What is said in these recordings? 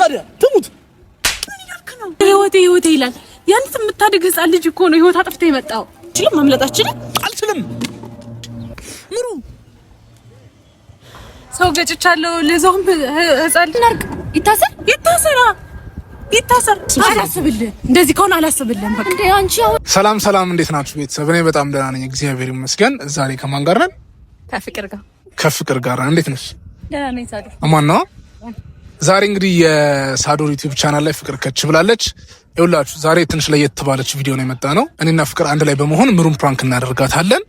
ታዲያ ትሙት ህይወቴ ይላል። ያንተ የምታድግ ህፃን ልጅ እኮ ነው ህይወት አጥፍቶ የመጣው። አልችልም፣ ማምለጣችን አልችልም። ምሩ ሰው ገጭቻለሁ። ለዛውም ህፃን ልጅ ይታሰር። አላስብልህ፣ እንደዚህ ከሆነ አላስብልህም። በቃ እንዴ አንቺ ሰላም፣ እንዴት ናችሁ ቤተሰብ? እኔ በጣም ደህና ነኝ፣ እግዚአብሔር ይመስገን። ዛሬ ከማን ጋር ነን? ከፍቅር ጋር። እንዴት ነሽ? ደህና ነኝ ሳዶ። አማን ነው። ዛሬ እንግዲህ የሳዶር ዩቲዩብ ቻናል ላይ ፍቅር ከች ብላለች። ይኸውላችሁ ዛሬ ትንሽ ለየት ባለች ቪዲዮ ነው የመጣ ነው። እኔና ፍቅር አንድ ላይ በመሆን ምሩን ፕራንክ እናደርጋታለን።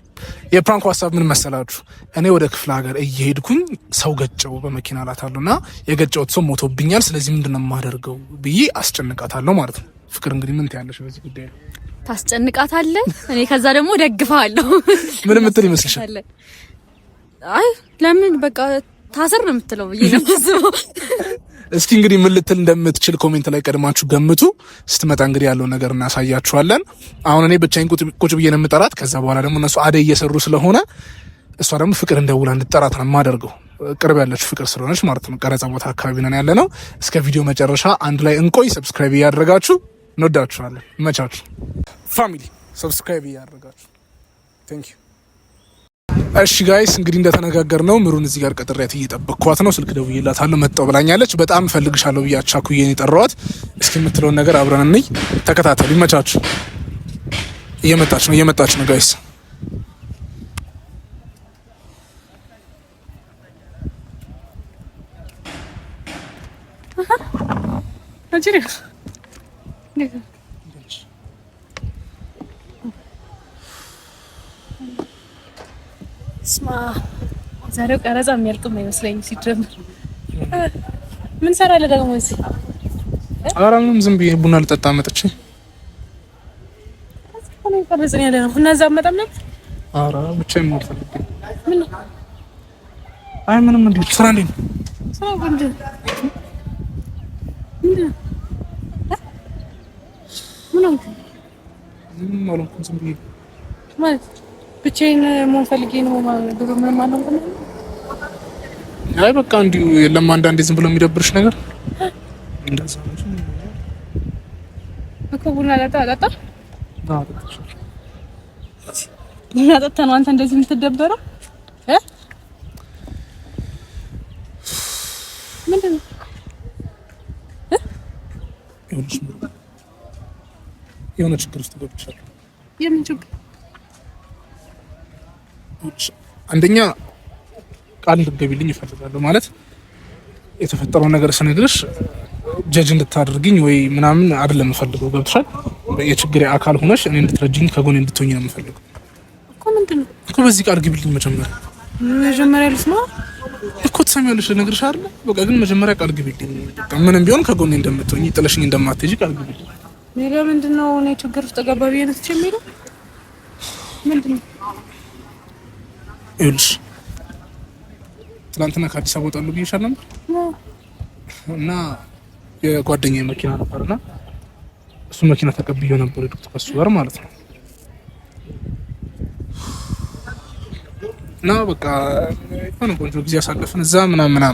የፕራንኩ ሀሳብ ምን መሰላችሁ? እኔ ወደ ክፍለ ሀገር እየሄድኩኝ ሰው ገጨው በመኪና ላታለሁና የገጨውት ሰው ሞቶብኛል። ስለዚህ ምንድነው የማደርገው ብዬ አስጨንቃታለሁ ማለት ነው። ፍቅር እንግዲህ ምን ትያለሽ በዚህ ጉዳይ? ታስጨንቃታለህ፣ እኔ ከዛ ደግሞ ደግፋለሁ። ምን ምትል ይመስልሻል? አይ ለምን በቃ ታሰር ነው የምትለው ብዬ ነው የማስበው። እስኪ እንግዲህ ምን ልትል እንደምትችል ኮሜንት ላይ ቀድማችሁ ገምቱ። ስትመጣ እንግዲህ ያለውን ነገር እናሳያችኋለን። አሁን እኔ ብቻዬን ቁጭ ብዬ ነው የምጠራት። ከዛ በኋላ ደግሞ እነሱ አደይ እየሰሩ ስለሆነ እሷ ደግሞ ፍቅር እንደውላ እንድጠራት ነው የማደርገው። ቅርብ ያለች ፍቅር ስለሆነች ማለት ነው። ቀረጻ ቦታ አካባቢ ነን ያለ ነው። እስከ ቪዲዮ መጨረሻ አንድ ላይ እንቆይ። ሰብስክራይብ እያደረጋችሁ እንወዳችኋለን። ይመቻችሁ ፋሚሊ። ሰብስክራይብ እያደረጋችሁ ቴንክ ዩ። እሺ ጋይስ እንግዲህ እንደተነጋገርነው ምሩን እዚህ ጋር ቀጥሬያት እየጠበቅኳት ነው። ስልክ ደውዬላታለሁ መጣሁ ብላኛለች። በጣም እፈልግሻለሁ ብዬ አቻኩዬ ነው የጠራኋት። እስኪ የምትለውን ነገር አብረን እንይ። ተከታተሉ። ይመቻችሁ። እየመጣች ነው ጋይስ። ስማ ዛሬው ቀረጻ የሚያልቅም አይመስለኝም። ሲጀምር ምን ሰራለህ ደግሞ እዚህ? ኧረ ምንም ዝም ብዬ ቡና ልጠጣ መጥቼ። አሁን ቀረጽን ያለ ነው እና እዛ መጣም ነው። ኧረ ብቻዬን ነው ፈልጌ። ምን? አይ ምንም እንዴ ስራ እንዴ ነው? ስራ እንዴ? ምን አልኩኝ ዝም ብዬ ማለት ብቻዬን መሆን ፈልጌ ነው ማለት ነው። ምንም አልሆንኩም። አይ በቃ እንዲሁ የለም አንዳንዴ ዝም ብሎ የሚደብርሽ ነገር እንደዛ ነው እኮ። ቡና ጠጣ ቡና ጠጣ ነው አንተ እንደዚህ የምትደበረው እ ምንድን ነው የሆነ ችግር ውስጥ ገብቻለሁ። የምን ችግር? አንደኛ ቃል እንድትገቢልኝ እፈልጋለሁ። ማለት የተፈጠረው ነገር ስነግርሽ ጀጅ እንድታደርግኝ ወይ ምናምን አይደለም የምፈልገው። ገብቶሻል? የችግሬ አካል ሆነሽ እኔ እንድትረጂኝ ከጎኔ እንድትሆኚ ነው የምፈልገው እኮ። ምንድን ነው እኮ? በዚህ ቃል ግቢልኝ መጀመሪያ ልስማ እኮ። ትሰሚያለሽ ልነግርሽ አይደል? በቃ ግን መጀመሪያ ቃል ግቢልኝ። በቃ ምንም ቢሆን ከጎኔ እንደምትሆኚ ጥለሽኝ እንደማትሄጂ ቃል ግቢልኝ። ሌላ ምንድን ነው? እኔ ችግር ውስጥ ገባ ብዬ ነው የምትጨምሪው? ምንድን ነው? ይኸውልሽ ትናንትና ከአዲስ አበባ ወጣለሁ ብዬሻል ነበር እና የጓደኛዬ መኪና ነበርና እሱ መኪና ተቀብዬው ነበር የሄድኩት ከእሱ ጋር ማለት ነው። እና በቃ የሆነ ቆንጆ ጊዜ አሳለፍን እዛ ምናምን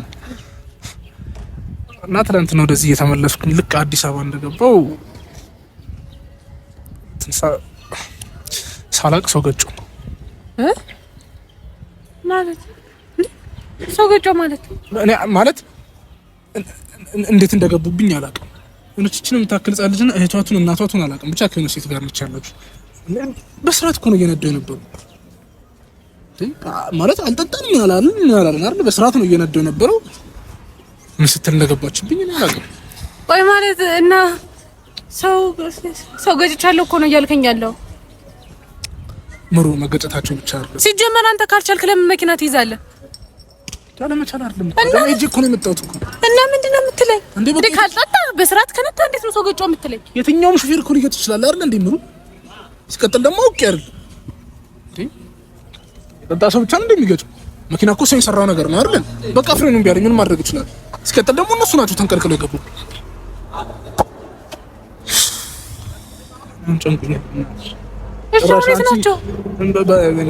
እና ትናንትና ወደዚህ እየተመለስኩኝ ልክ አዲስ አበባ እንደገባው ሳላቅ ሰው ገጨው ማለት ሰው ገጨው ማለት እኔ ማለት እንዴት እንደገቡብኝ አላውቅም። እነቺችን የምታክል ጻ ልጅና እህቷቱን እናቷቱን አላውቅም። ብቻ ከሆነ ሴት ጋር ነች ያለችው። በስርዓት እኮ ነው እየነዳው የነበረው ማለት አልጠጣም አላልን አይደል? በስርዓት ነው እየነዳው የነበረው። ምን ስትል እንደገባችብኝ እኔ አላውቅም። ቆይ ማለት እና ሰው ገጭቻለሁ እኮ ነው እያልከኝ ያለው? ምሩ መገጨታቸው ብቻ አይደለም። ሲጀመር አንተ ካልቻልክ ለምን መኪና ትይዛለህ? ለመቻል አይደለም እኮ እጄ እኮ ነው የመጣሁት እኮ። እና ምንድነው የምትለኝ? እንዴ ካልጠጣ በስርዓት ከነታ እንዴት ነው ሰው ገጨው የምትለኝ? የትኛውም ሹፌር እኮ ሊገጭ ይችላል አይደል እንዴ ምሩ? ሲቀጥል ደግሞ አውቄ አይደል እንዴ የጠጣ ሰው ብቻ ነው እንደሚገጨው? መኪና እኮ ሰው የሰራው ነገር ነው አይደል? በቃ ፍሬኑን ቢያለኝ ምን ማድረግ ይችላል? ሲቀጥል ደግሞ እነሱ ናቸው ተንቀልቅለው የገቡ።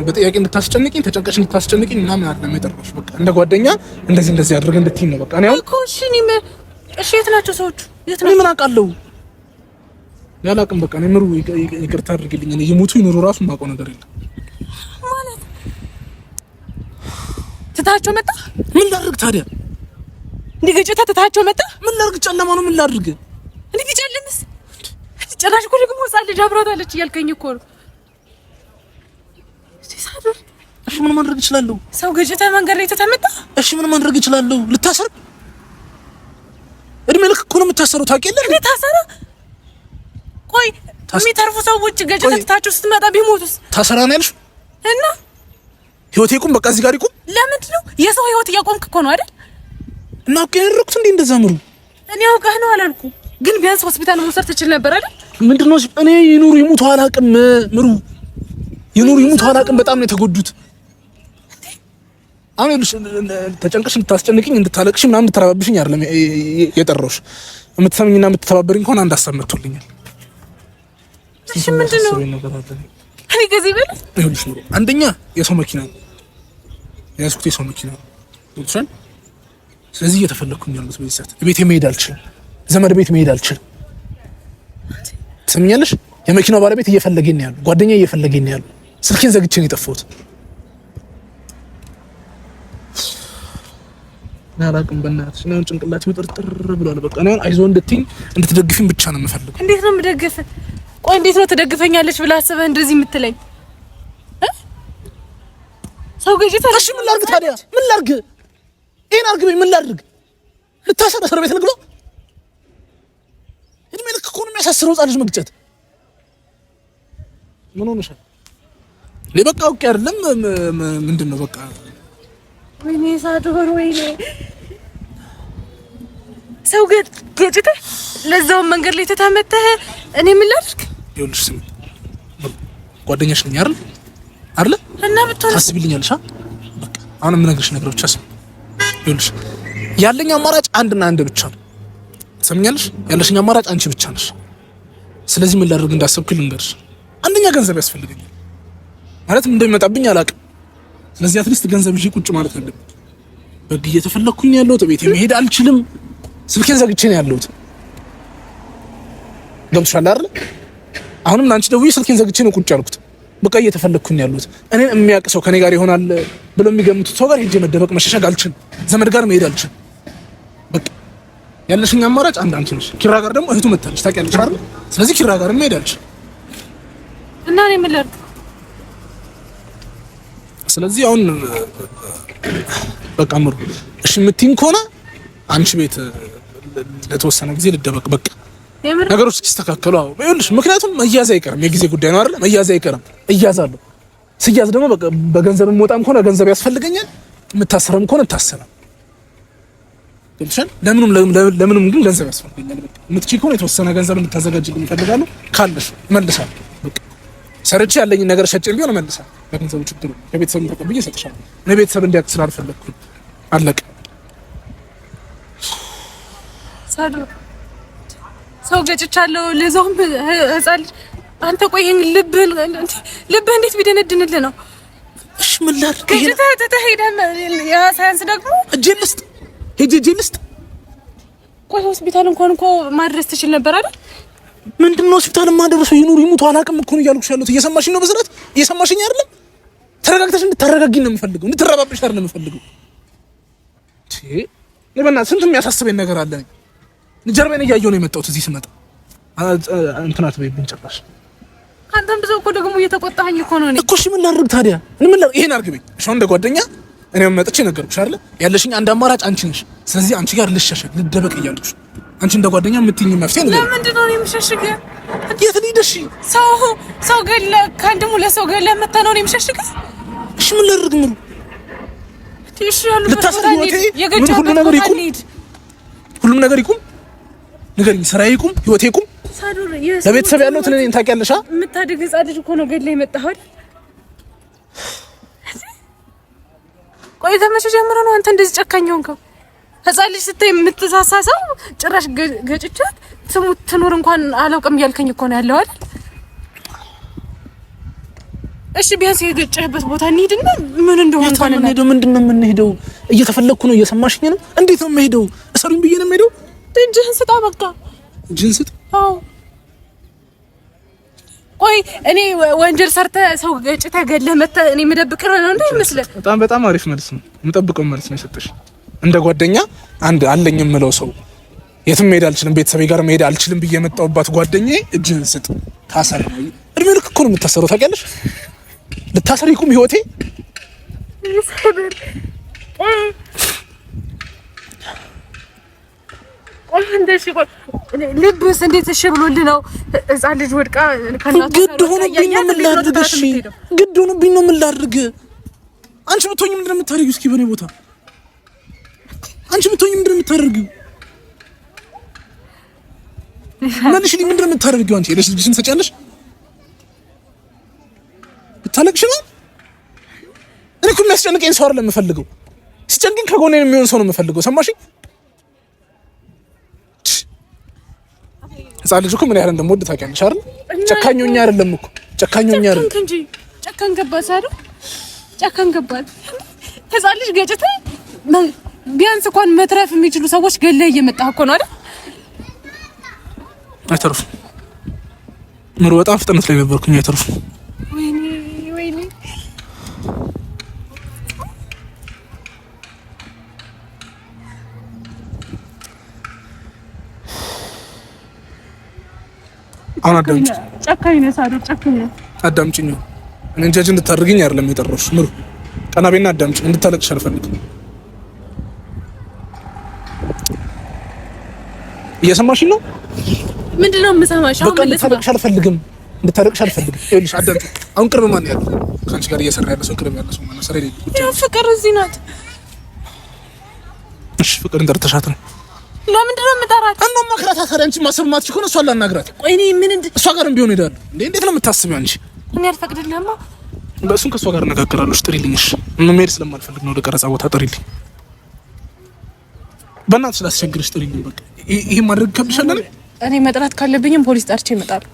በጥያቄ እንድታስጨንቂኝ ተጨንቀሽ እንድታስጨንቂኝ ምናምን አይደለም የጠራሁሽ። በቃ እንደ ጓደኛ እንደዚህ አድርገን እንድትይኝ ነው። በቃ እኔ አሁን እኮ እሺ እሺ የት ናቸው ሰዎቹ? የት ናቸው? ምን አውቃለሁ? ያላቅም በቃ ነው። ምሩ ይቅርታ አድርግልኝ። እኔ ይሞቱ ይኖሩ ራሱ የማውቀው ነገር የለም ማለት ትታቸው መጣ። ምን ላድርግ ታዲያ? እንዲገጨታ ትታቸው መጣ። ምን ላድርግ? ጨለማ ነው። ምን ላድርግ? እንዴ ቢጨልምስ? ጭራሽ እኮ ደግሞ ህፃን ልጅ አብራታለች እያልከኝ እኮ ነው። ሳዱር እሺ ምን ማድረግ እችላለሁ? ሰው ገጭታ መንገድ ላይ ተተመጣ። እሺ ምን ማድረግ እችላለሁ? ልታሰር? እድሜ ልክ እኮ ነው የምታሰረው። ታውቂያለሽ? እንዴ ታሰረ? ቆይ የሚተርፉ ሰዎች ገጭታ ትታቸው ስትመጣ ቢሞቱስ? ታሰራ ነው ያልሽው? እና ህይወቴ ይቁም በቃ እዚህ ጋር ይቁም። ለምንድን ነው የሰው ህይወት እያቆምክ እኮ ነው አይደል? እና እኮ ያደረኩት እንዴ እንደዛ ምሩ። እኔ አውቀህ ነው አላልኩም፣ ግን ቢያንስ ሆስፒታል መውሰድ ትችል ነበር አይደል? ምንድነው እኔ ይኑሩ ይሙቱ አላውቅም ምሩ። ይኑሩ ይሙቱ አላውቅም። በጣም ነው የተጎዱት። አሁን ይኸውልሽ ተጨንቀሽ እንድታስጨንቅኝ እንድታለቅሽ ምናምን እንድትራባብሽኝ አይደለም የጠራሁሽ። የምትሰምኝና የምትተባበሪኝ ከሆነ አንድ ሀሳብ መጥቶልኛል። እሺ ምንድነው? እኔ ከዚህ በላይ ይኸውልሽ ምሩ፣ አንደኛ የሰው መኪና ነው ያዝኩት፣ የሰው መኪና ነው ወጥቷል። ስለዚህ እየተፈለኩኝ ያለሁት በዚህ ሰዓት ቤቴ መሄድ አልችልም፣ ዘመድ ቤት መሄድ አልችልም። ትሰምኛለሽ? የመኪናው ባለቤት እየፈለገኝ ነው ያለው፣ ጓደኛዬ እየፈለገኝ ነው ያለው። ስልኬን ዘግቼ ነው የጠፋሁት። ናላቅም በእናትሽ ነው ጭንቅላቴ ውጥርጥር ብሏል። በቃ ነው አይዞህ እንድትይኝ እንድትደግፊኝ ብቻ ነው የምፈልገው። እንዴት ነው የምደግፍ? ቆይ እንዴት ነው ትደግፈኛለች ብለህ አስበህ እንደዚህ የምትለኝ? ሰው ገጭ ታዲያ። እሺ ምን ላድርግ ታዲያ? ምን ላድርግ? ይሄን አድርግብኝ። ምን ላድርግ? ልታሰር እስር ቤት ልግባ? እድሜ ልክ እኮ ነው የሚያሳስረው ህፃን ልጅ መግጨት። ምን ሆነሻል? ለበቃ አውቄ አይደለም ምንድነው በቃ ወይኔ ሳዶር ወይኔ ሰው ገጭተህ ለዛውም መንገድ ላይ ተታመተህ እኔ ምን ላድርግ? ይኸውልሽ ስሚ ጓደኛሽ ነኝ አይደል አይደል? እና ብትሆን ታስቢልኛለሽ? በቃ አሁን የምነግርሽ ነገሮች አስቢ። ይኸውልሽ ያለኝ አማራጭ አንድና አንድ ብቻ ነው። ትሰምኛለሽ? ያለሽኝ አማራጭ አንቺ ብቻ ነሽ። ስለዚህ ምን ላድርግ እንዳሰብኩኝ ልንገርሽ። አንደኛ ገንዘብ ያስፈልገኛል ማለት እንደሚመጣብኝ አላውቅም። ስለዚህ አትሊስት ገንዘብ ይዤ ቁጭ ማለት አለብኝ። በግ እየተፈለኩኝ ያለሁት ቤቴ መሄድ አልችልም። ስልኬን ዘግቼ ነው ያለሁት። ገብቶሻል አይደል? አሁንም ላንቺ ደውዬ ስልኬን ዘግቼ ነው ቁጭ ያልኩት። በቃ እየተፈለኩኝ ያለሁት እኔን የሚያውቅ ሰው ከኔ ጋር ይሆናል ብሎ የሚገምቱት ሰው ጋር ሄጄ መደበቅ መሸሸግ አልችልም። ዘመድ ጋር መሄድ አልችልም። በቃ ያለሽኝ አማራጭ አንድ አንቺ ነሽ። ኪራ ጋር ደግሞ እህቱ መጣለች ታውቂያለሽ አይደል? ስለዚህ ኪራ ጋር መሄድ አልችልም እና እኔ ምን ላድርግ? ስለዚህ አሁን በቃ ምሩ እሺ የምትይኝ ከሆነ አንቺ ቤት ለተወሰነ ጊዜ ልደበቅ። በቃ ነገሮች ሲስተካከሉ አዎ ይኸውልሽ፣ ምክንያቱም መያዝ አይቀርም፣ የጊዜ ጉዳይ ነው አይደል? መያዝ አይቀርም፣ እያዛለሁ። ስያዝ ደግሞ በቃ በገንዘብ የምወጣም ከሆነ ገንዘብ ያስፈልገኛል፣ የምታሰረም ከሆነ እታሰራለሁ። ገብቶሻል? ለምንም ግን ገንዘብ ያስፈልገኛል። በቃ የምትችይ ከሆነ የተወሰነ ገንዘብ እንድታዘጋጅልኝ እፈልጋለሁ። ካለሽ እመልሳለሁ። በቃ ሰርቼ ያለኝን ነገር ሸጬም ቢሆን እመልሳለሁ። በገንዘቡ ችግር ከቤተሰብ ተቀብዬ እሰጥሻለሁ። እኔ ቤተሰብ እንዲያውቅ ስላልፈለኩኝ አለቀ። ሳዱ ሰው ገጭቻለሁ፣ ለዛውም ህፃን ልጅ። አንተ ቆይ ይሄን ልብህ እንዴት ቢደነድንልህ ነው? እሺ ምን ላድርግ? ያ ሳያንስ ደግሞ እጄን ልስጥ። ቆይ ሆስፒታል እንኳን እኮ ማድረስ ትችል ነበር አይደል? ምንድነው ሆስፒታል ማድረሰው? ይኑር ይሙቱ አላውቅም እኮ ነው እያልኩሽ ያለሁት። እየሰማሽኝ ነው? በስራት እየሰማሽኝ አይደለም? ተረጋግተሽ እንድታረጋጊኝ ነው የምፈልገው፣ እንድትረባብሽ አይደለም የምፈልገው። ለበእናትህ ስንት የሚያሳስበኝ ነገር አለ። ጀርባዬን እያየሁ ነው የመጣሁት እዚህ ስመጣ። እንትን አትበይብኝ ጭራሽ። አንተም ብዙ እኮ ደግሞ እየተቆጣኸኝ እኮ ነው። እኮ እሺ ምን ላድርግ ታዲያ? ይሄን አድርግብኝ። እሺ እንደ ጓደኛ እኔም መጥቼ ነገርኩሽ አይደል? ያለሽኝ አንድ አማራጭ አንቺ ነሽ። ስለዚህ አንቺ ጋር ልሸሸግ ልደበቅ እያልኩሽ፣ አንቺ እንደ ጓደኛ የምትይኝ መፍትሄ ነው። ለምንድን ነው የምሸሽገው? የት ልሂድሽ? ሰው ገለ ከአንድም ሁለት ሰው ገለ መታ ነው የምሸሽገው። እሺ ምን ላድርግ ምሩ? እሺ ያሉ ሁሉም ነገር ይቁም። ንገሪኝ፣ ስራዬ ይቁም፣ ህይወቴ ይቁም፣ ለቤተሰብ ያለው እኔን ታውቂያለሽ። የምታድግ ህፃን ልጅ እኮ ነው ገድለህ የመጣኸው አይደል? ቆይ ከመቼ ጀምሮ ነው አንተ እንደዚህ ጨካኝ ሆንከው? ህፃን ልጅ ስታይ የምትሳሳሰው ጭራሽ ገጭቻት ትሙት ትኑር እንኳን አላውቅም እያልከኝ እኮ ነው ያለው አይደል? እሺ ቢያንስ የገጨህበት ቦታ እንሂድና ምን እንደሆነ እንኳን እንሂድ። ምንድነው የምንሄደው? እየተፈለኩ ነው። እየሰማሽኝ ነው? እንዴት ነው የምሄደው? እሰሩኝ ብዬ ነው የምሄደው? እጅህን ስጣ በቃ እጅህን ስጥ። አዎ ቆይ እኔ ወንጀል ሰርተ ሰው ገጭታ ገለህ መተ እኔ መደብቅ ነው እንዴ ይመስልህ? በጣም አሪፍ መልስ ነው የምጠብቀው መልስ ነው የሰጠሽ። እንደ ጓደኛ አንድ አለኝ የምለው ሰው የትም መሄድ አልችልም ቤተሰቤ ጋር መሄድ አልችልም ብዬ የመጣሁባት ጓደኛዬ እጅህን ስጥ ታሰር ነው። እድሜ ልክ እኮ ነው የምታሰረው ታውቂያለሽ? ልታሰሪ ቁም ህይወቴ ይሰበር እንደዚህ ቆይ ልብስ እንዴት እሺ ብሎልህ ነው ህፃን ልጅ ወድቃ ከናቱ ግድ ሆኖብኝ ነው ምን ላድርግ? እሺ ግድ ሆኖብኝ ነው ምን ላድርግ? አንቺ ብትሆኚ ምንድን ነው የምታደርጊው? እስኪ በኔ ቦታ አንቺ ብትሆኚ ምንድን ነው የምታደርጊው? መልሽልኝ። ምንድን ነው የምታደርጊው? አንቺ ሄደሽ ልጅሽን ትሰጫለሽ? ብታለቅሽ ነው? እኔ እኮ የሚያስጨንቀኝ ሰው አይደለም የምፈልገው። ሲጨንቀኝ ከጎኔ የሚሆን ሰው ነው የምፈልገው። ሰማሽኝ? ህፃን ልጅ እኮ ምን ያህል እንደምወድ ታውቂያለሽ አይደል? ጨካኞኛ አይደለም እኮ ጨካኞኛ አይደለም እንጂ ጨካኝ ገባሽ አይደል? ጨካኝ ገባሽ። ህፃን ልጅ ገጭተህ ቢያንስ እንኳን መትረፍ የሚችሉ ሰዎች ገለህ እየመጣህ እኮ ነው አይደል? አይተርፉም። ምሩ በጣም ፍጥነት ላይ ነበርኩኝ። አይተርፉም። ወይኔ አሁን አዳምጪ። ጨካኝ ነህ ሳዶ ጨካኝ ነህ። አዳምጪኝ። እኔ እንጃጅ እንድታደርግኝ አይደለም የጠራሁሽ ምሩ። ቀና በይና አዳምጪ። እንድታለቅሽ አልፈልግም። እየሰማሽኝ ነው? ምንድነው የምሰማሽ? አሁን ማለት ነው እንድታለቅሽ አልፈልግም። እንድታለቅሽ አልፈልግም። ይኸውልሽ አዳምጪ። አሁን ቅርብ ማን ያለው ከአንቺ ጋር እየሰራ ያለ ሰው ቅርብ ያለ ሰው ማለት ሰሬ ነው። ፍቅር እዚህ ናት። እሺ ፍቅርን ጠርተሻት ነው? ለምንድን ነው የምጠራት? እና ማክራት ታዲያ አንቺ ማሰብ ማትች ከሆነ እሷን ላናግራት። ቆይ እኔ ምን እሷ ጋርም ቢሆን እሄዳለሁ እንዴ? እንዴት ነው የምታስቢው አንቺ? እኔ አልፈቅድልህማ። በእሱን ከእሷ ጋር እነጋገራለሁ። ጥሪልኝ። እሺ መሄድ ስለማልፈልግ ነው ወደ ቀረጻ ቦታ። ጥሪልኝ በእናትሽ ላስቸግርሽ። ጥሪልኝ በቃ። ይሄ ማድረግ ከብድሻል። እኔ መጥራት ካለብኝም ፖሊስ ጠርቼ እመጣለሁ።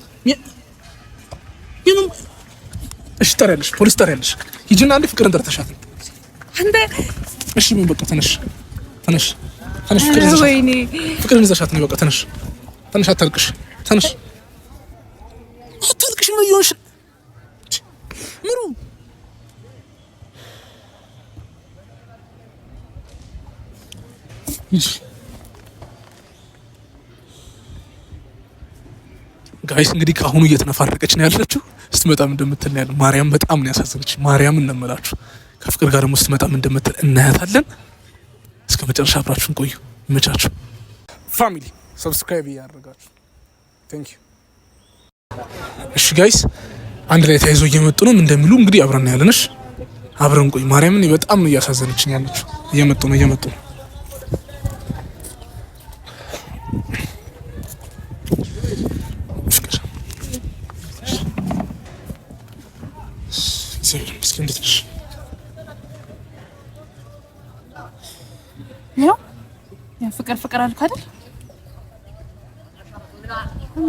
እሺ ጠሪያለሽ፣ ፖሊስ ጠሪያለሽ። ሂጂና አንዴ ፍቅርን ጠርተሻት አንተ። እሺ ምን በቃ ተነሽ ተነሽ ተነሽ። ፍቅርን ይዘሻት ነው በቃ። ተነሽ ተነሽ። አታልቅሽ። ተነሽ አታልቅሽ። ምን ይሆንሽ ምሩ? ጋይስ እንግዲህ ከአሁኑ እየተነፋረቀች ነው ያለችው። ስትመጣም እንደምትል ነው ያለው። ማርያም በጣም ነው ያሳዘነች። ማርያም እንመላችሁ ከፍቅር ጋር ደግሞ ስትመጣም እንደምትል እናያታለን። እስከ መጨረሻ አብራችሁን ቆዩ። ይመቻችሁ። ፋሚሊ ሰብስክራይብ እያደረጋችሁ ቴንክ ዩ። እሺ ጋይስ አንድ ላይ ተያይዞ እየመጡ ነው እንደሚሉ እንግዲህ አብረን ያለንሽ አብረን ቆይ። ማርያምን በጣም ነው እያሳዘነችኝ ያለችው። እየመጡ ነው ፍቅር አልኩ አይደል?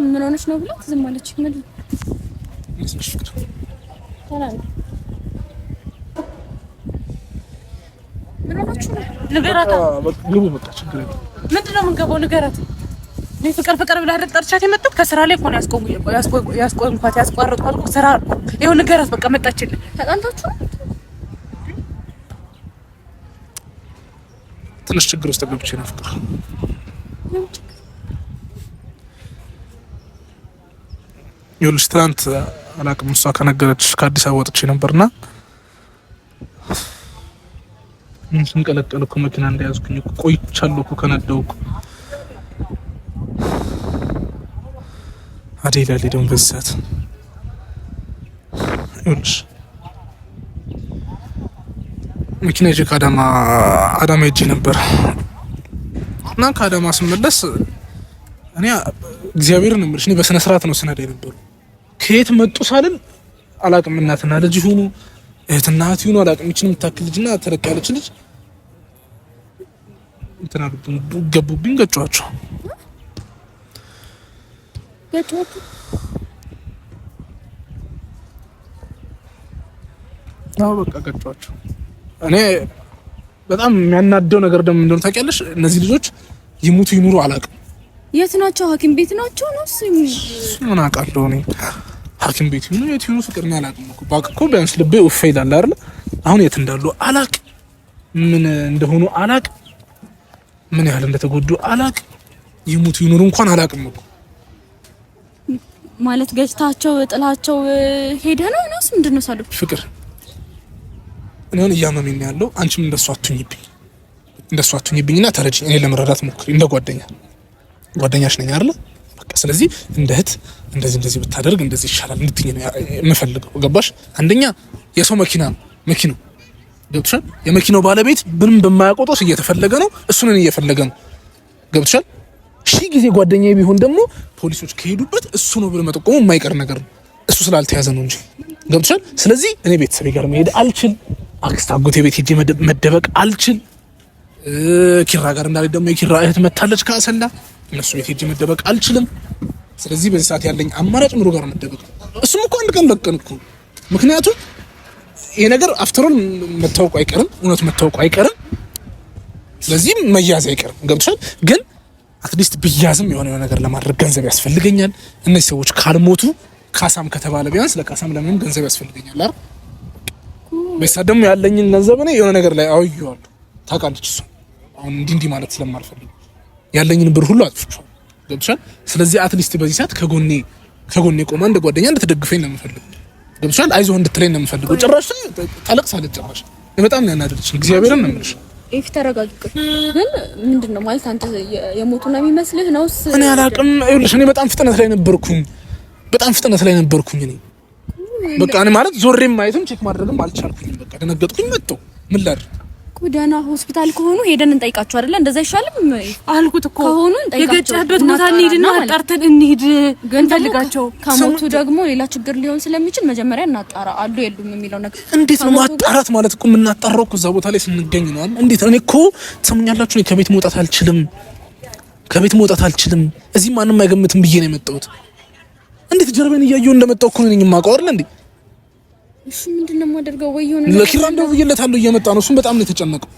ምን ሆነሽ ነው ብላት ዝም አለች። ምን ንገራት። ምንድን ነው የምንገባው? ንገራት። እኔ ፍቅር ብላ አይደል ጠርቻት የመጣት? ከስራ ላይ እኮ ነው ያስቋረጥኳት ስራ። ይኸው ንገራት በቃ መጣችልኝ። ተጣልታችሁ ትንሽ ችግር ውስጥ ገብቼ ነው ፍቅር። ይኸውልሽ ትናንት አላውቅም እሷ ከነገረች ከአዲስ አበባ ወጥቼ ነበርና ስንቀለቀል እኮ መኪና እንደያዝኩኝ እኮ ቆይቻለሁ እኮ ከነዳሁ እኮ አዴላ ሊደም በዛት። ይኸውልሽ መኪና ይዤ ከአዳማ ሄጄ ነበር እና ከአዳማ ስመለስ እኔ እግዚአብሔርን እምልሽ እኔ በስነ ስርዓት ነው ስነዳ የነበረው። ከየት መጡ ሳልን አላውቅም። እናትና ልጅ ሆኑ እህትና እህት ሆኑ አላውቅም። ይችን የምታክል ልጅና ተለቅ ያለች ልጅ እንትና ገቡብኝ። ገጯቸው አዎ በቃ ገጯቸው። እኔ በጣም የሚያናደው ነገር ደግሞ እንደሆነ ታውቂያለሽ፣ እነዚህ ልጆች ይሙቱ ይኑሩ አላውቅም፣ የት ናቸው? ሐኪም ቤት ናቸው ነው ምን አውቃለሁ እኔ ሐኪም ቤት ነው የት ይሁኑ ፍቅር ነው አላውቅም እኮ ባክ እኮ ቢያንስ ልቤ ውፍ ይላል አይደል? አሁን የት እንዳሉ አላውቅም፣ ምን እንደሆኑ አላውቅም፣ ምን ያህል እንደተጎዱ አላውቅም፣ ይሙቱ ይኑሩ እንኳን አላውቅም እኮ ማለት ገጭታቸው ጥላቸው ሄደ ነው ነው ምንድነው ሳሉ ፍቅር እኔውን እያመመኝ ነው ያለው። አንቺም እንደሷ አትሁኝብኝና ተረጅኝ። እኔ ለመረዳት ሞክሪ እንደ ጓደኛሽ ነኝ አይደል? በቃ ስለዚህ እንደ እህት እንደዚህ ብታደርግ እንደዚህ ይሻላል እንድትኝ ነው የምፈልገው። ገባሽ? አንደኛ የሰው መኪናው ገብቶሻል? የመኪናው ባለቤት ምንም በማያቆጦስ እየተፈለገ ነው፣ እሱን እየፈለገ ነው። ገብቶሻል? ሺህ ጊዜ ጓደኛዬ ቢሆን ደግሞ ፖሊሶች ከሄዱበት እሱ ነው ብሎ መጠቆሙ የማይቀር ነገር ነው። እሱ ስላልተያዘ ነው እንጂ ገብቶሻል? ስለዚህ እኔ ቤተሰቤ ጋር መሄድ አልችል፣ አክስት አጎቴ ቤት ሄጄ መደበቅ አልችል። ኪራ ጋር እንዳለ ደግሞ የኪራ እህት መታለች ከአሰላ፣ እነሱ ቤት ሄጄ መደበቅ አልችልም። ስለዚህ በዚህ ሰዓት ያለኝ አማራጭ ምሩ ጋር መደበቅ ነው። እሱም እኮ አንድ ቀን ለቀን እኮ ምክንያቱም ይሄ ነገር አፍተሮል መታወቁ አይቀርም፣ እውነቱ መታወቁ አይቀርም። ስለዚህ መያዝ አይቀርም። ገብቶሻል? ግን አትሊስት ብያዝም የሆነ ነገር ለማድረግ ገንዘብ ያስፈልገኛል። እነዚህ ሰዎች ካልሞቱ ካሳም ከተባለ ቢያንስ ለካሳም ለምንም ገንዘብ ያስፈልገኛል አይደል? በሳ ደግሞ ያለኝን ገንዘብ እኔ የሆነ ነገር ላይ አውየዋለሁ። ታውቃለች እሱ አሁን እንዲህ ማለት ስለማልፈልግ ያለኝን ብር ሁሉ አጥፍቻለሁ። ገብቶሻል? ስለዚህ አትሊስት በዚህ ሰዓት ከጎኔ ቆማ እንደ ጓደኛ እንድትደግፈኝ ነው የምፈልገው። ገብቶሻል? አይዞህ እንድትለኝ ነው የምፈልገው። ጭራሽ ታለቅሳለች። ጭራሽ በጣም ነው ያናደደችኝ። እግዚአብሔርን ነው የምልሽ። ኤፍ ተረጋጊ። ግን ምንድነው ማለት አንተ የሞቱ ነው የሚመስልህ ነው? እኔ አላውቅም። ይኸውልሽ እኔ በጣም ፍጥነት ላይ ነበርኩኝ እኔ በቃ እኔ ማለት ዞሬም ማየትም ቼክ ማድረግም አልቻልኩኝም። በቃ ደነገጥኩኝ። መጣሁ ምን ላድርግ? ጎዳና ሆስፒታል ከሆኑ ሄደን እንጠይቃቸው አይደለ? እንደዛ ይሻልም አልኩት እኮ። ከሆኑ የገጨህበት ቦታ እንሂድና አጣርተን እንሂድ። ግን ፈልጋቸው ከሞቱ ደግሞ ሌላ ችግር ሊሆን ስለሚችል መጀመሪያ እናጣራ አሉ የሉም የሚለው ነገር። እንዴት ነው ማጣራት ማለት እኮ የምናጣራው እኮ እዛ ቦታ ላይ ስንገኝ ነው አይደል? እንዴት እኔ እኮ ትሰሙኛላችሁ፣ እኔ ከቤት መውጣት አልችልም። እዚህ ማንም አይገምትም ብዬ ነው የመጣሁት። እንዴት ጀርቤን እያየሁ እንደመጣሁ እኮ ነኝ የማውቀው አይደል እንዴ? እሺ ምንድነው የማደርገው? ወይ ሆነ ለኪራ እንደው ብዬለታለሁ እየመጣ ነው። እሱም በጣም ነው የተጨነቀው።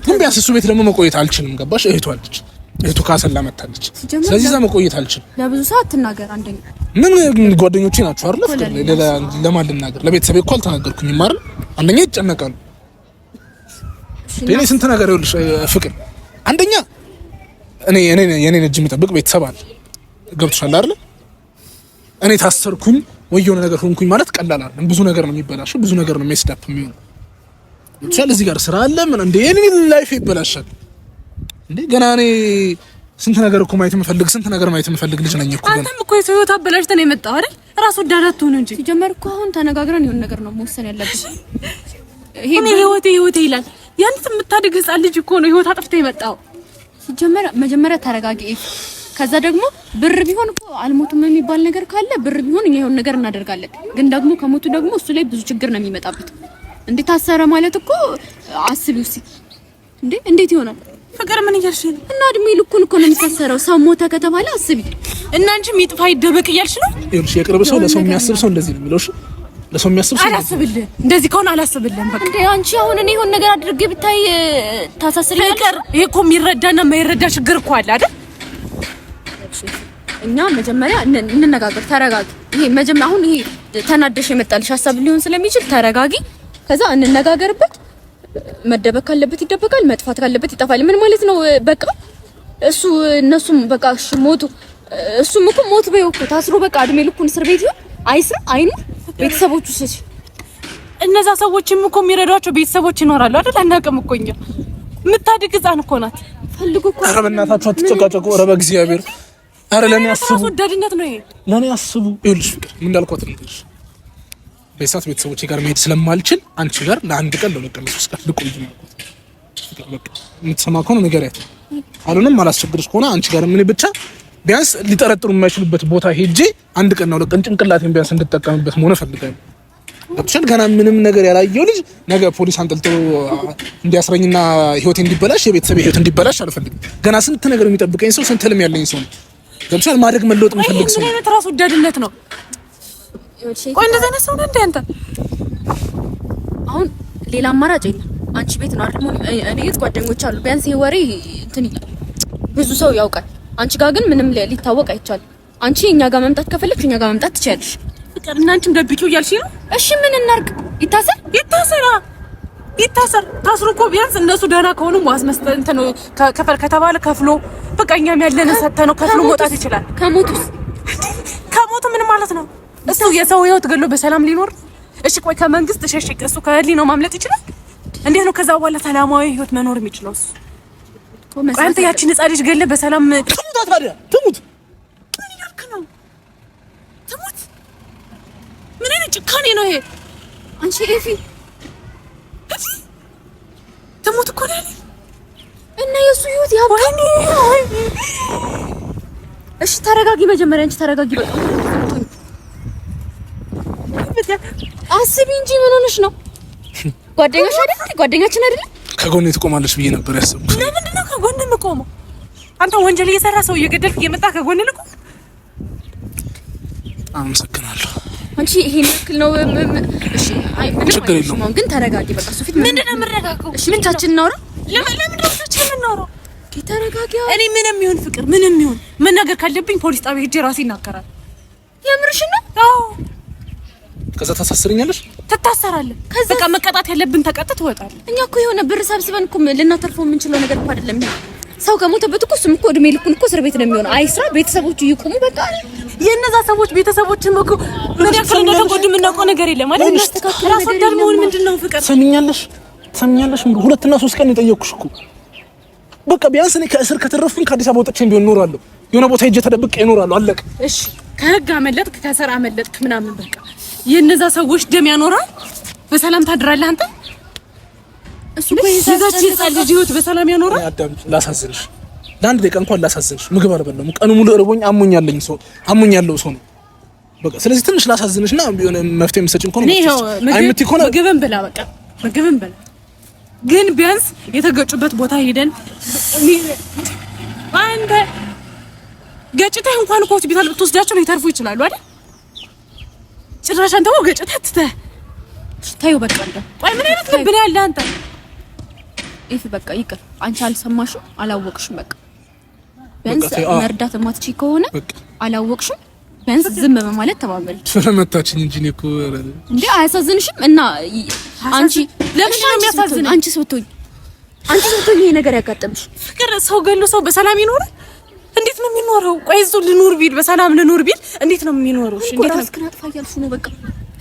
ግን ቢያንስ እሱ ቤት ደግሞ መቆየት አልችልም። ገባሽ? እህቱ ካሰላ መጣለች። ስለዚህ እዛ መቆየት አልችልም። ለብዙ ሰዓት ትናገር። አንደኛ ምን ጓደኞቼ ናቸው አይደል? ፍቅር ለማን ልናገር? ለቤተሰቤ እኮ አልተናገርኩኝም አይደል? አንደኛ ይጨነቃሉ። እኔ ስንት ነገር ይኸውልሽ ፍቅር፣ አንደኛ እኔ የኔን እጅ የሚጠብቅ ቤተሰብ አለ። ገብቶሻል አይደል? እኔ ታሰርኩኝ ወይ የሆነ ነገር ሆንኩኝ ማለት ቀላል አይደለም። ብዙ ነገር ነው የሚበላሸው፣ ብዙ ነገር ነው ሜስዳፕ የሚሆነው። ብቻ እዚህ ጋር ስራ አለ ምን እንደ የኔ ላይፍ ይበላሻል እንዴ? ገና እኔ ስንት ነገር እኮ ማየት የምፈልግ ልጅ ነኝ እኮ። አንተም እኮ የሰው ህይወት አበላሽተህ ነው የመጣው አይደል? ራስ ወዳድ አትሁን እንጂ። ሲጀመር እኮ አሁን ተነጋግረን የሆነ ነገር ነው መወሰን ያለብን። ይሄ ህይወቴ ይላል። ያንተ የምታድግ ህፃን ልጅ እኮ ነው ህይወት አጥፍተህ የመጣው። ሲጀመር መጀመሪያ ተረጋጊ። ከዛ ደግሞ ብር ቢሆን እኮ አልሞቱም የሚባል ነገር ካለ ብር ቢሆን እኛ የሆነ ነገር እናደርጋለን። ግን ደግሞ ከሞቱ ደግሞ እሱ ላይ ብዙ ችግር ነው የሚመጣበት። እንዴት ታሰረ ማለት እኮ አስቢው እስኪ። እንዴት ይሆናል? ፍቅር ምን እያልሽ ነው? እና እድሜ ልኩን እኮ ነው የሚታሰረው። ሰው ሞተ ከተባለ አስቢ። እና አንቺም ይጥፋ ይደበቅ እያልሽ ነው? ይኸውልሽ የቅርብ ሰው ለሰው የሚያስብ ሰው እንደዚህ ነው የሚለው። እሺ ለሰው የሚያስብ ሰው አላስብልህ። እንደዚህ ከሆነ አላስብልህም። በቃ እንዴ አንቺ አሁን እኔ የሆነ ነገር አድርጌ ብታይ ታሳስሪኛለሽ? ፍቅር ይሄ እኮ የሚረዳና የማይረዳ ችግር እኮ አለ አይደል? እኛ መጀመሪያ እንነጋገር። ተረጋጊ። ይሄ መጀመሪያ አሁን ይሄ ተናደሽ የመጣልሽ ሀሳብ ሊሆን ስለሚችል ተረጋጊ። ከዛ እንነጋገርበት። መደበቅ ካለበት ይደበቃል፣ መጥፋት ካለበት ይጠፋል። ምን ማለት ነው? በቃ እነሱም በቃ ሞቱ። እሱም እኮ ሞት በይው እኮ ታስሮ በቃ እድሜ ልኩን እስር ቤት ይሁን አይስራ አይኑር። ቤተሰቦቹ እነዛ ሰዎችም እኮ የሚረዷቸው ቤተሰቦች ይኖራሉ አይደል? አናውቅም እኮ እኛ። የምታድግ ህፃን እኮ ናት። ፈልጉ እኮ። ኧረ በእናታችሁ አትጨቃጨቁ። ኧረ በእግዚአብሔር አረ ለኔ አስቡ፣ ወዳድነት ነው ይሄ። ለኔ አስቡ። ይኸውልሽ ፍቅር ምን እንዳልኳት ልንገርሽ። በሰዓት ቤተሰቦቼ ጋር መሄድ ስለማልችል አንቺ ጋር ለአንድ ቀን ለሁለት ቀን ለሶስት ቀን ልቆይ ነው። ፍቅር በቃ የምትሰማ ከሆነ ንገሪያት። አሉንም አላስቸግርሽ ከሆነ አንቺ ጋር ምን ብቻ ቢያንስ ሊጠረጥሩ የማይችሉበት ቦታ ሄጄ አንድ ቀን ነው ለቀን ጭንቅላቴን ቢያንስ እንድጠቀምበት መሆን ፈልጋለሁ። ገብቶሻል? ገና ምንም ነገር ያላየው ልጅ ነገ ፖሊስ አንጠልጥሎ እንዲያስረኝና ህይወቴ እንዲበላሽ የቤተሰብ ህይወት እንዲበላሽ አልፈልግም። ገና ስንት ነገር የሚጠብቀኝ ሰው፣ ስንት ህልም ያለኝ ሰው ነው። ገብቶሻል? ማድረግ መለወጥ የምፈልግ ሰው። ምን አይነት ራስ ወዳድነት ነው? ቆይ እንደዛ አይነት ሰው ነህ እንደ አንተ? አሁን ሌላ አማራጭ የለም። አንቺ ቤት ነው አይደል? እኔ ጓደኞች አሉ። ቢያንስ ይሄ ወሬ እንትን ይላል፣ ብዙ ሰው ያውቃል። አንቺ ጋር ግን ምንም ሊታወቅ አይቻልም። አንቺ እኛ ጋር መምጣት ከፈለግሽ እኛ ጋር መምጣት ትችያለሽ። ፍቅር እና አንቺም ደብቂው እያልሽ ነው? እሺ ምን እናርግ? ይታሰር። ታስሮ እኮ ቢያንስ እነሱ ደህና ከሆኑ ዋስ መስጠት እንትን ከፈል ከተባለ ከፍሎ በቃ እኛም ያለንን ሰጥተነው ከፍሎ መውጣት ይችላል። ከሞቱ ምን ማለት ነው? እሱ የሰው ህይወት ገሎ በሰላም ሊኖር? እሺ ቆይ ከመንግስት ሸሽቅ እሱ ከህሊናው ማምለጥ ይችላል? እንዴት ነው ከዛ በኋላ ሰላማዊ ህይወት መኖር የሚችለው? እሱ አንተ ያቺን ህፃን ልጅ ገለ በሰላም ትሙት ታዲያ ትሙት። ምን ያልክ ነው? ትሙት? ምን አይነት ጭካኔ ነው ይሄ? አንቺ ኤፊ ትሙት እኮ ነው እና የሱ ህይወት ያባኒ። እሺ ተረጋጊ፣ መጀመሪያ አንቺ ተረጋጊ። በቃ አስቢ እንጂ ምን ሆነሽ ነው? ጓደኛሽ አይደል? ጓደኛችን አይደል? ከጎኔ ትቆማለች ብዬ ነበር ያሰብኩት። ለምንድን ነው ከጎን የምቆመው? አንተ ወንጀል እየሰራ ሰው እየገደልክ እየመጣ ከጎን ልቆም? አመሰግናለሁ። አንቺ ይሄን ያክል ነው? እሺ አይ ችግር የለውም ግን ተረጋጊ። በቃ እሱ ፊት ምንድን ነው የምረጋጋው? እሺ ብቻችን እናውራ። ለምን ብቻችን እናውራ? ተረጋጊ። እኔ ምንም ይሁን ፍቅር ምንም ይሁን መናገር ካለብኝ ፖሊስ ጣቢያ ሄጄ ራሴ እናገራለሁ። የምርሽ ነው? አዎ። ከዛ ታሳስረኛለሽ? ትታሰራለህ። በቃ መቀጣት ያለብን ተቀጥተህ ትወጣለህ። እኛ እኮ የሆነ ብር ሰብስበን እኮ ልናተርፈው የምንችለው ነገር እኮ አይደለም። ሰው ከሞተበት እኮ እሱም እኮ እድሜ ልኩን እኮ እስር ቤት ነው የሚሆነው። አይስራ፣ ቤተሰቦቹ ይቁሙ። በቃ የእነዛ ሰዎች ቤተሰቦችም እኮ ምን ያክል እንደተጎዱ የምናውቀው ነገር የለም አይደል? ራስ ወዳድ መሆን ምንድነው ፍቅር? ትሰሚኛለሽ? ሁለትና ሶስት ቀን የጠየኩሽ እኮ በቃ ቢያንስ እኔ ከእስር ከተረፍኩኝ ከአዲስ አበባ ወጥቼ ቢሆን እኖራለሁ። የሆነ ቦታ ሄጄ ተደብቄ እኖራለሁ። አለቀ። እሺ ከህግ አመለጥክ፣ ከስራ አመለጥክ ምናምን በቃ የእነዛ ሰዎች ደም ያኖራል። በሰላም ታድራለህ አንተ። እሱ በይዛች ልጅ ህይወት በሰላም ያኖራል። አዳም ላሳዝንሽ፣ ለአንድ ደቂቃ እንኳን ላሳዝንሽ። ምግብ አልበላም ቀኑ ሙሉ እርቦኝ አሞኛለሁ ሰው ነው በቃ። ስለዚህ ትንሽ ላሳዝንሽና የሆነ መፍትሄ የምትሰጪኝ ከሆነ ምግብን ብላ በቃ ምግብን ብላ። ግን ቢያንስ የተገጩበት ቦታ ሄደን አንተ ገጭተህ እንኳን ሆስፒታል ብትወስዳቸው ሊተርፉ ይችላሉ አይደል? ጭራሽ አንተ ገጭተህ ትተህ ታዩ በቃ እንደው ቆይ ምን አይነት ልብ ነው ያለ አንተ? እሺ በቃ ይቅር። አንቺ አልሰማሽም፣ አላወቅሽም። በቃ ቢያንስ መርዳት የማትችይ ከሆነ አላወቅሽም፣ ቢያንስ ዝም በማለት ተባበል። ስለመታችኝ እንጂ ነው እኮ እንዴ አያሳዝንሽም? እና አንቺ ለምን ነው የሚያሳዝን? አንቺ ስትሆኝ ይሄ ነገር ያጋጠምሽ ፍቅር ሰው ገሎ ሰው በሰላም ይኖር? እንዴት ነው የሚኖረው? ቆይ እሱ ልኑር ቢል በሰላም ልኑር ቢል እንዴት ነው የሚኖረው? እሺ እንዴት አስከና አጥፋ እያልሽ ነው? በቃ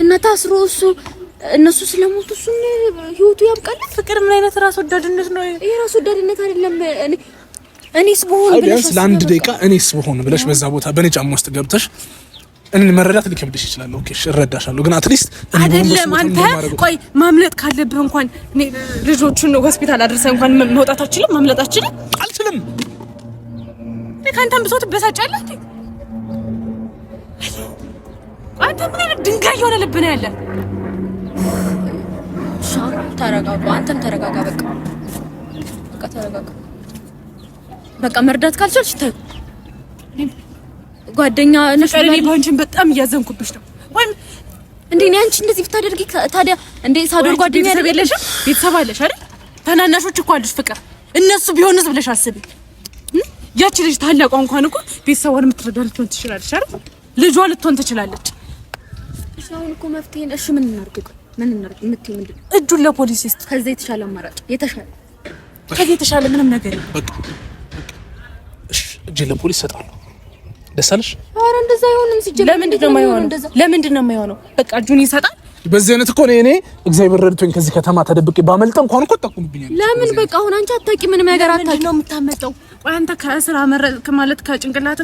እና ታስሮ እነሱ ስለሞቱ እሱን ህይወቱ ያብቃል። ፍቅር ምን አይነት ራስ ወዳድነት ነው ይሄ? ራስ ወዳድነት አይደለም። እኔስ በሆነ ብለሽ ለአንድ ደቂቃ እኔስ በሆነ ብለሽ በዛ ቦታ በኔ ጫማ ውስጥ ገብተሽ እኔ መረዳት ሊከብድሽ ይችላል። ኦኬ እረዳሻለሁ፣ ግን አትሊስት አይደለም አንተ ቆይ ማምለጥ ካለብህ እንኳን ልጆቹን ሆስፒታል አድርሰህ እንኳን መውጣት አትችልም? ማምለጥ አትችልም? አልችልም። ካንተም ብሶት በሳጫለህ እንዴ? አንተ ምን አይነት ድንጋይ የሆነ ልብ ነው ያለ? ተረጋጋ፣ አንተም ተረጋጋ። በቃ ተረጋጋ። በቃ መርዳት ካልቻልሽ ተይ። ጓደኛ ነሽ። እኔ ባንቺን በጣም እያዘንኩብሽ ነው። ወይ እንዴ እኔ አንቺ እንደዚህ ብታደርጊ ታዲያ እንዴ ሳዶር ጓደኛ አይደለሽ? ቤተሰብ አለሽ አይደል? ታናናሾች እኮ አሉሽ ፍቅር። እነሱ ቢሆንስ ብለሽ አስቢ። ያቺ ልጅ ታላቋ እንኳን እኮ ቤተሰቧን የምትረዳ ልትሆን ትችላለች አይደል? ልጇ ልትሆን ትችላለች። አሁን እኮ መፍትሄ እሺ ምን እናድርግ? ምን እናድርግ? ምንድን ነው እጁን ለፖሊስ ይስጥ። ከዛ የተሻለ አማራጭ ከዚህ የተሻለ ምንም ነገር የለም። በቃ እሺ እጄን ለፖሊስ እሰጣለሁ። ደስ አለሽ? ኧረ እንደዛ አይሆንም። ሲጀምር ለምንድን ነው የማይሆነው? በቃ እጁን ይሰጣል። በዚህ አይነት እኮ ነው እግዚአብሔር ረድቶኝ ከዚህ ከተማ ተደብቄ ባመልጥ እንኳን እኮ ተጠቁምብኛል። ለምን በቃ አሁን አንቺ አታውቂ ምንም ነገር አታውቂ ነው የምታመጣው። ቆይ አንተ ከእስር አመረጥክ ማለት ከጭንቅላት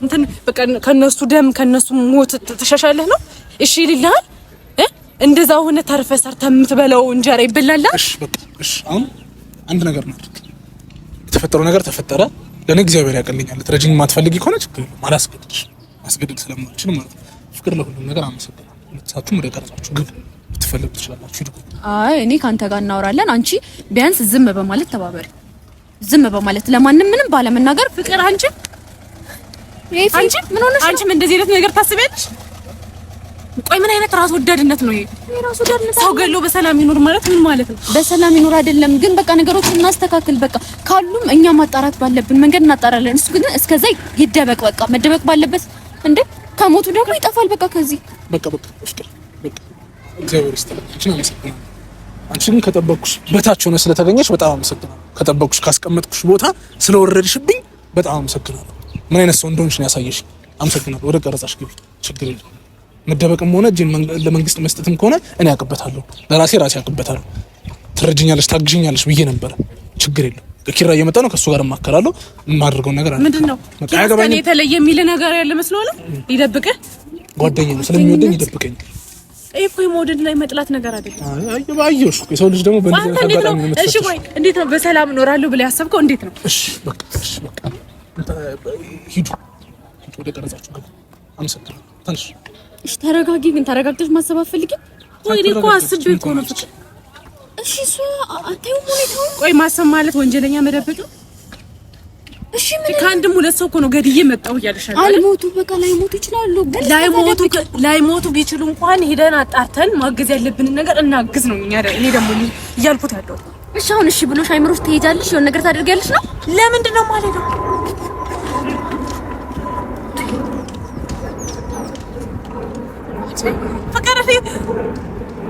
እንትን በቃ ከነሱ ደም ከነሱ ሞት ተሻሻለህ ነው? እሺ ይልልሃል። እንደዛ ሆነ ተርፈህ ሰርተህ የምትበላው እንጀራ ይበላል። እሺ በቃ እሺ። አሁን አንድ ነገር ነው የተፈጠረው ነገር ተፈጠረ። ለኔ እግዚአብሔር ያቀልኛል። ትረጂኝ ማትፈልጊ ከሆነ ችግር የለም፣ አላስገድድሽ። ማስገደድ ስለማልችል ማለት ነው። ፍቅር ለሁሉም ነገር አመሰግናለሁ። ሁለታችሁም ወደ ቀረጻችሁ ግብ ትፈልጉ ትችላላችሁ። አይ እኔ ካንተ ጋር እናወራለን። አንቺ ቢያንስ ዝም በማለት ተባበሪ። ዝም በማለት ለማንም ምንም ባለመናገር ፍቅር አንቺ ምን ሆነሽ? አንቺም እንደዚህ አይነት ነገር ታስቢያለሽ? ቆይ ምን አይነት ራስ ወዳድነት ነው ይሄ? ራስ ወዳድነት ሰው ገሎ በሰላም ይኖር ማለት ምን ማለት ነው? በሰላም ይኖር አይደለም ግን በቃ ነገሮችን እናስተካክል። በቃ ካሉም እኛ ማጣራት ባለብን መንገድ እናጣራለን። እሱ ግን እስከዛ ይደበቅ። በቃ መደበቅ ባለበት እንዴ ከሞቱ ደግሞ ይጠፋል። በቃ ከዚህ በቃ ፍቅር በቃ እግዚአብሔር ይስጥልኝ። አንቺ ግን ከጠበቅኩሽ በታች ሆነ ስለተገኘሽ በጣም አመሰግናለሁ። ከጠበቅኩሽ ካስቀመጥኩሽ ቦታ ስለወረድሽብኝ በጣም አመሰግናለሁ። ምን አይነት ሰው እንደሆንሽ ነው ያሳየሽ። አመሰግናለሁ። ወደ ቀረጻሽ ግቢ። ችግር የለም። መደበቅም ሆነ እጄን ለመንግስት መስጠትም ከሆነ እኔ ያውቅበታለሁ፣ ለራሴ ያውቅበታለሁ። ትረጅኛለሽ፣ ታግዥኛለሽ ብዬ ነበረ። ችግር የለም። ኪራ እየመጣ ነው፣ ከሱ ጋር እማከራለሁ። የማደርገው ነገር አለ። ምንድነው? ከኔ የተለየ የሚል ነገር ያለ መስሎህ ነው? ይደብቅህ? ጓደኛዬ ነው፣ ስለሚወደኝ ይደብቀኝ። እኮ የመውደድ ላይ መጥላት ነገር አይደለም። አየሽ እኮ የሰው ልጅ ደግሞ በእንደዚህ አጋጣሚ ነው የምትፈተሽ። እሺ ቆይ እንዴት ነው በሰላም እኖራለሁ ብለህ ያሰብከው? እንዴት ነው? እሺ በቃ ሂዱ ወደ ቀረጻችሁ ገቡ። አመሰግናለሁ። ትንሽ እሺ ተረጋጊ። ግን ተረጋግተሽ ማሰብ አትፈልጊም ወይ? እኔ እኮ አስቤ እኮ ነው ፍቅር። እሺ እሱ አታዩም ሁኔታው? ቆይ ማሰብ ማለት ወንጀለኛ መደበቅ ነው? እሺ ምን ከአንድም ሁለት ሰው እኮ ነው ገድዬ መጣሁ እያልሻለሁ። አልሞቱ በቃ ላይሞቱ ይችላሉ። ግን ላይሞቱ ቢችሉ እንኳን ሄደን አጣርተን ማገዝ ያለብንን ነገር እናግዝ ነው እኔ ደግሞ እያልኩት ያለው። እሺ አሁን እሺ ብሎሽ አይምሮሽ ትሄጃለሽ፣ የሆነ ነገር ታደርጊያለሽ ነው? ለምንድን ነው ማለት ነው? ፍቅር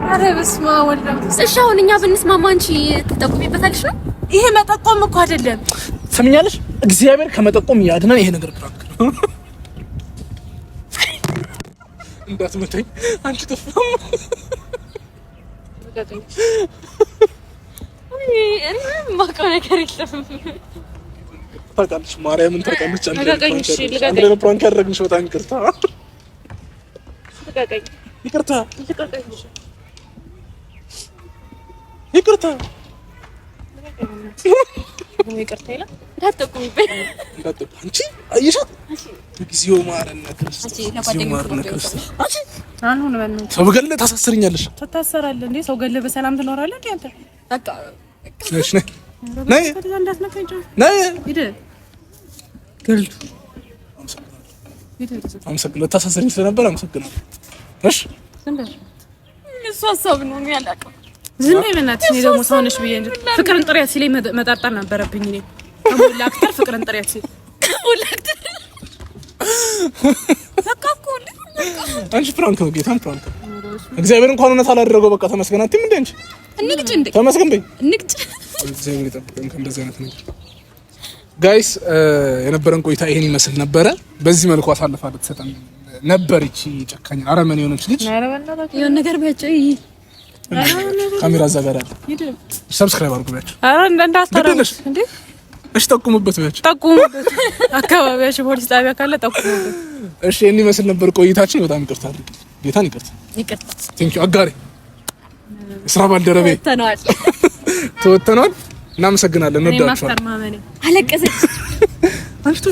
ኧረ በስመ አብ ወልድ። እሺ አሁን እኛ ብንስማማ አንቺ ትጠቁሚበታለሽ ነው? ይሄ መጠቆም እኮ አይደለም። ሰምኛለሽ? እግዚአብሔር ከመጠቆም ያድነን። ይሄ ነገር ፕራንክ ነው። እንዳትመታኝ አንቺ ተፋም። እኔ ማውቀው ነገር የለም። ታውቃለሽ፣ ማርያምን ታውቃለች። አንድ ላይ ፕራንክ ያደረግንሽ በጣም ይቅርታ። ይቅርታ ይቅርታ ይቅርታ ይላል። እንዳትጠቁሚበት አንቺ አየሻት? እግዚኦ ማረነ ክርስቶስ፣ እግዚኦ ማረነ ክርስቶስ። አንቺ አሁን በእናትህ ሰው ገለህ ታሳስረኛለሽ። ትታሰራለህ እንዴ? ሰው ገለህ በሰላም ትኖራለህ እንዴ አንተ? በቃ እሺ ነይ ነይ ነይ ሂድ ገልቱ። አመሰግናለሁ። ታሳስረኝ ስለነበር አመሰግናለሁ። እሺ እሱ ሀሳብ ነው ያላቀው። ዝም በይ በእናትሽ። እኔ ደግሞ ሰው ነሽ ብዬ እንጂ ፍቅርን ጥሪያት ሲለኝ መጠርጠር ነበረብኝ። እኔ ከሞላ አክተር ፍቅርን ጥሪያት ሲል ከሞላ አክተር በቃ እኮ አንቺ ፍራንክ ነው፣ ጌታን ፍራንክ ነው። እግዚአብሔር እንኳን እውነት አላደረገው። በቃ ተመስገን። አትይም እንዴ አንቺ? እንግጭ እንዴ ተመስገን በይ። እንግጭ። እግዚአብሔር ይጠብቀን ከእንደዚህ አይነት ነገር። ጋይስ የነበረን ቆይታ ይሄን ይመስል ነበረ። በዚህ መልኩ አሳልፋ ልትሰጠን ነበር ይቺ ጨካኝ አረመኔ የሆነች ልጅ። የሆነ ነገር በጭ ካሜራ እዛ ጋር አለ። ሰብስክራይብ አድርጉ ቢያችሁ። ኧረ እንዳታረጉ እንዴ! እሺ ጠቁሙበት ቢያችሁ። ጠቁሙበት። አካባቢያችሁ ፖሊስ ጣቢያ ካለ ጠቁሙበት። እሺ ይሄን ይመስል ነበር ቆይታችን። በጣም ይቅርታ ጌታን ይቅርታ። ቴንክ ዩ አጋሪ ስራ ባልደረቤ ተወተናል። እናመሰግናለን። እንወዳችኋለን። አለቀሰች። አንቺ